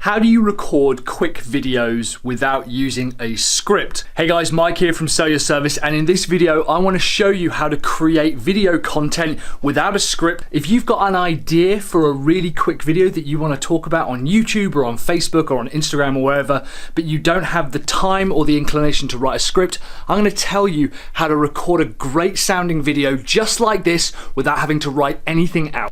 How do you record quick videos without using a script? Hey guys, Mike here from Sell Your Service, and in this video I want to show you how to create video content without a script. If you've got an idea for a really quick video that you want to talk about on YouTube or on Facebook or on Instagram or wherever, but you don't have the time or the inclination to write a script, I'm going to tell you how to record a great sounding video just like this without having to write anything out.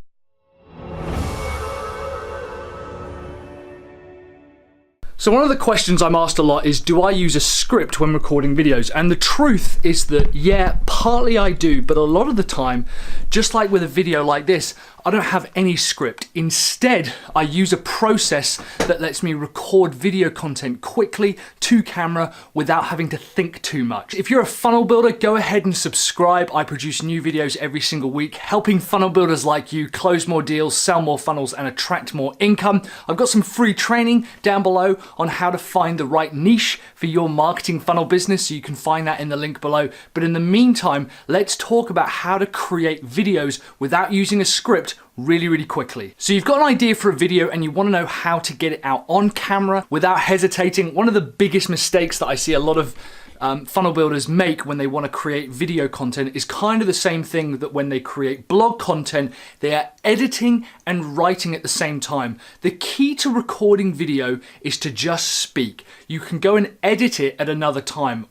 So one of the questions I'm asked a lot is, do I use a script when recording videos? And the truth is that, yeah, partly I do, but a lot of the time, just like with a video like this, I don't have any script. Instead, I use a process that lets me record video content quickly to camera without having to think too much. If you're a funnel builder, go ahead and subscribe. I produce new videos every single week, helping funnel builders like you close more deals, sell more funnels, and attract more income. I've got some free training down below on how to find the right niche for your marketing funnel business, so you can find that in the link below. But in the meantime, let's talk about how to create videos without using a script really quickly. So you've got an idea for a video and you want to know how to get it out on camera without hesitating. One of the biggest mistakes that I see a lot of funnel builders make when they want to create video content is kind of the same thing that when they create blog content, they are editing and writing at the same time. The key to recording video is to just speak. You can go and edit it at another time.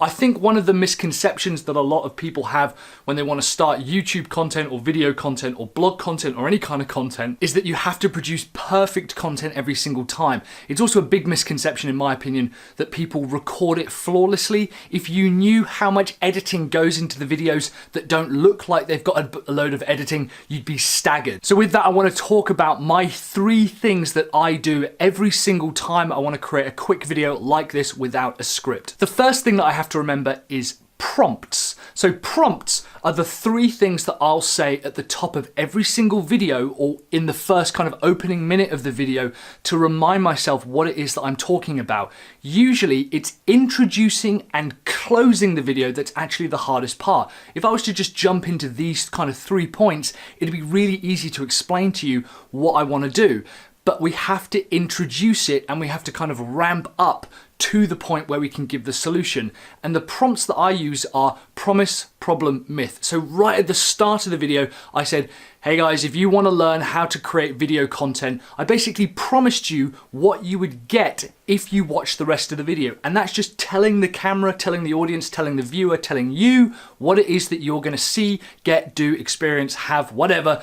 I think one of the misconceptions that a lot of people have when they want to start YouTube content or video content or blog content or any kind of content is that you have to produce perfect content every single time. It's also a big misconception, in my opinion, that people record it flawlessly. If you knew how much editing goes into the videos that don't look like they've got a load of editing, you'd be staggered. So with that, I want to talk about my 3 things that I do every single time I want to create a quick video like this without a script. The first thing that I have to remember is prompts. So prompts are the 3 things that I'll say at the top of every single video or in the first kind of opening minute of the video to remind myself what it is that I'm talking about. Usually it's introducing and closing the video that's actually the hardest part. If I was to just jump into these kind of 3 points, it'd be really easy to explain to you what I want to do. But we have to introduce it and we have to kind of ramp up to the point where we can give the solution. And the prompts that I use are promise, problem, myth. So right at the start of the video, I said, hey guys, if you want to learn how to create video content, I basically promised you what you would get if you watch the rest of the video. And that's just telling the camera, telling the audience, telling the viewer, telling you what it is that you're going to see, get, do, experience, have, whatever,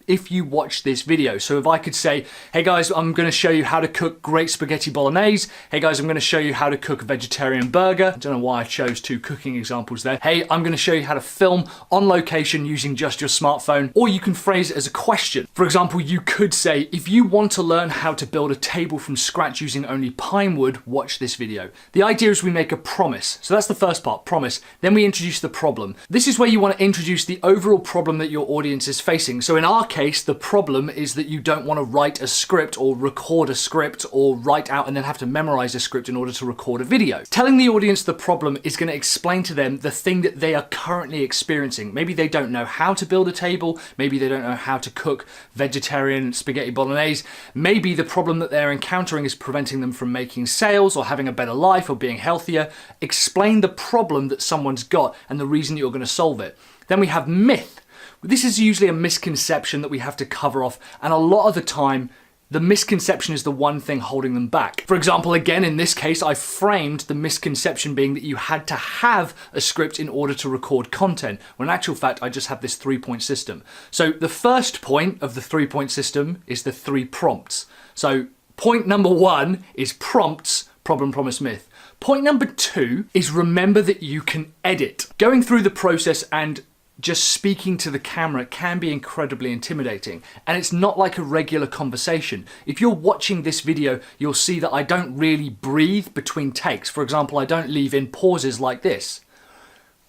if you watch this video. So if I could say, hey guys, I'm going to show you how to cook great spaghetti bolognese. Hey guys, I'm going to show you how to cook a vegetarian burger. I don't know why I chose 2 cooking examples there. Hey, I'm going to show you how to film on location using just your smartphone. Or you can phrase it as a question. For example, you could say, if you want to learn how to build a table from scratch using only pine wood, watch this video. The idea is we make a promise. So that's the first part, promise. Then we introduce the problem. This is where you want to introduce the overall problem that your audience is facing. So in our case, the problem is that you don't want to write a script or record a script or write out and then have to memorize a script in order to record a video. Telling the audience the problem is going to explain to them the thing that they are currently experiencing. Maybe they don't know how to build a table. Maybe they don't know how to cook vegetarian spaghetti bolognese. Maybe the problem that they're encountering is preventing them from making sales or having a better life or being healthier. Explain the problem that someone's got and the reason you're going to solve it. Then we have myth. This is usually a misconception that we have to cover off, and a lot of the time, the misconception is the one thing holding them back. For example, again, in this case, I framed the misconception being that you had to have a script in order to record content, when in actual fact, I just have this 3-point system. So the first point of the 3-point system is the 3 prompts. So point number 1 is prompts, problem, promise, myth. Point number 2 is remember that you can edit. Going through the process and just speaking to the camera can be incredibly intimidating, and it's not like a regular conversation. If you're watching this video, you'll see that I don't really breathe between takes. For example, I don't leave in pauses like this,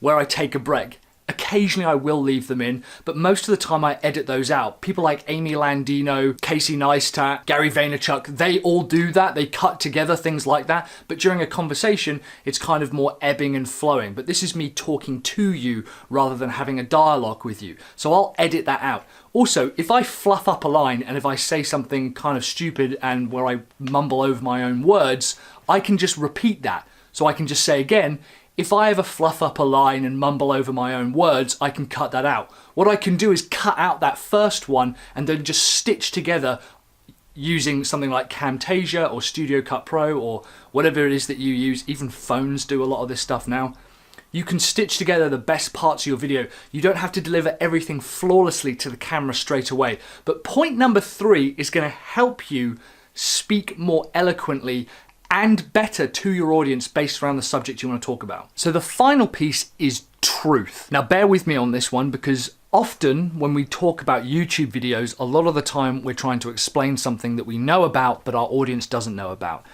where I take a break Occasionally I will leave them in, but most of the time I edit those out. People like Amy Landino, Casey Neistat, Gary Vaynerchuk, they all do that. They cut together things like that. But during a conversation, it's kind of more ebbing and flowing. But this is me talking to you rather than having a dialogue with you. So I'll edit that out. Also, if I fluff up a line and if I say something kind of stupid and where I mumble over my own words, I can just repeat that. So I can just say again, if I ever fluff up a line and mumble over my own words, I can cut that out. What I can do is cut out that first one and then just stitch together using something like Camtasia or Studio Cut Pro or whatever it is that you use. Even phones do a lot of this stuff now. You can stitch together the best parts of your video. You don't have to deliver everything flawlessly to the camera straight away. But point number 3 is going to help you speak more eloquently and better to your audience based around the subject you want to talk about. So the final piece is truth. Now bear with me on this one, because often when we talk about YouTube videos, a lot of the time we're trying to explain something that we know about but our audience doesn't know about.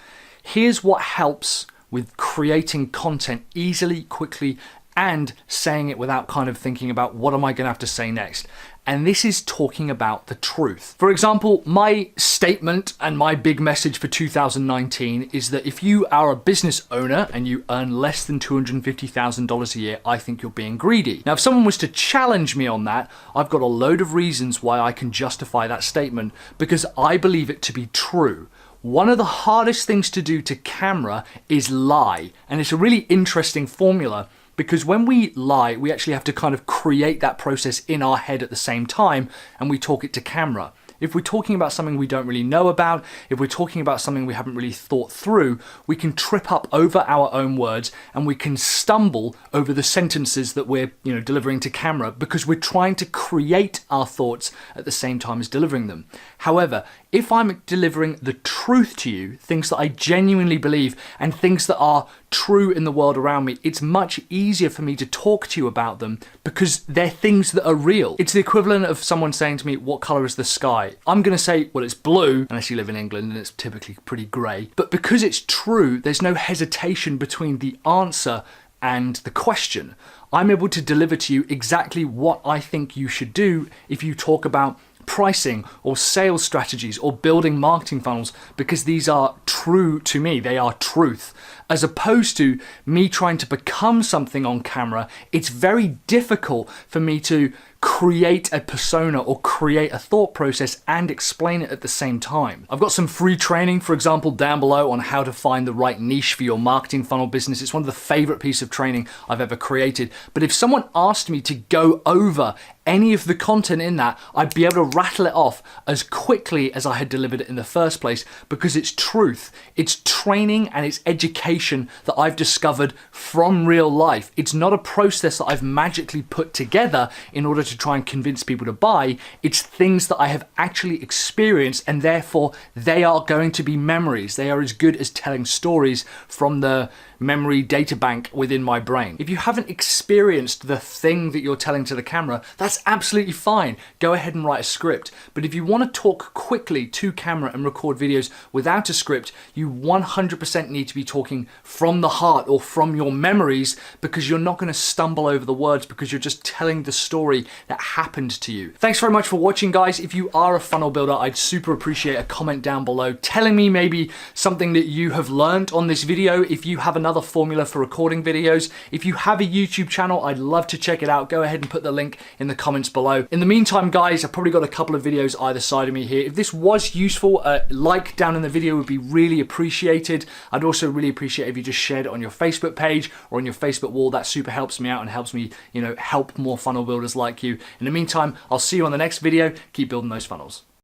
Here's what helps with creating content easily, quickly, and saying it without kind of thinking about what am I going to have to say next. And this is talking about the truth. For example, my statement and my big message for 2019 is that if you are a business owner and you earn less than $250,000 a year, I think you're being greedy. Now, if someone was to challenge me on that, I've got a load of reasons why I can justify that statement because I believe it to be true. One of the hardest things to do to camera is lie. And it's a really interesting formula, because when we lie, we actually have to kind of create that process in our head at the same time, and we talk it to camera. If we're talking about something we don't really know about, if we're talking about something we haven't really thought through, we can trip up over our own words and we can stumble over the sentences that we're, delivering to camera because we're trying to create our thoughts at the same time as delivering them. However, if I'm delivering the truth to you, things that I genuinely believe and things that are true in the world around me, it's much easier for me to talk to you about them because they're things that are real. It's the equivalent of someone saying to me, what color is the sky? I'm going to say, well, it's blue, unless you live in England and it's typically pretty grey. But because it's true, there's no hesitation between the answer and the question. I'm able to deliver to you exactly what I think you should do if you talk about pricing or sales strategies or building marketing funnels, because these are true to me. They are truth. As opposed to me trying to become something on camera, it's very difficult for me to create a persona or create a thought process and explain it at the same time. I've got some free training, for example, down below on how to find the right niche for your marketing funnel business. It's one of the favorite pieces of training I've ever created. But if someone asked me to go over any of the content in that, I'd be able to rattle it off as quickly as I had delivered it in the first place, because it's truth. It's training and it's education that I've discovered from real life. It's not a process that I've magically put together in order to try and convince people to buy. It's things that I have actually experienced, and therefore they are going to be memories. They are as good as telling stories from the memory data bank within my brain. If you haven't experienced the thing that you're telling to the camera, that's absolutely fine. Go ahead and write a script. But if you want to talk quickly to camera and record videos without a script, you 100% need to be talking from the heart or from your memories, because you're not going to stumble over the words, because you're just telling the story that happened to you. Thanks very much for watching, guys. If you are a funnel builder, I'd super appreciate a comment down below telling me maybe something that you have learned on this video. If you have another formula for recording videos, if you have a YouTube channel, I'd love to check it out. Go ahead and put the link in the comments below. In the meantime, guys, I've probably got a couple of videos either side of me here. If this was useful, a like down in the video would be really appreciated. I'd also really appreciate if you just shared it on your Facebook page or on your Facebook wall. That super helps me out and helps me, help more funnel builders like you. In the meantime, I'll see you on the next video. Keep building those funnels.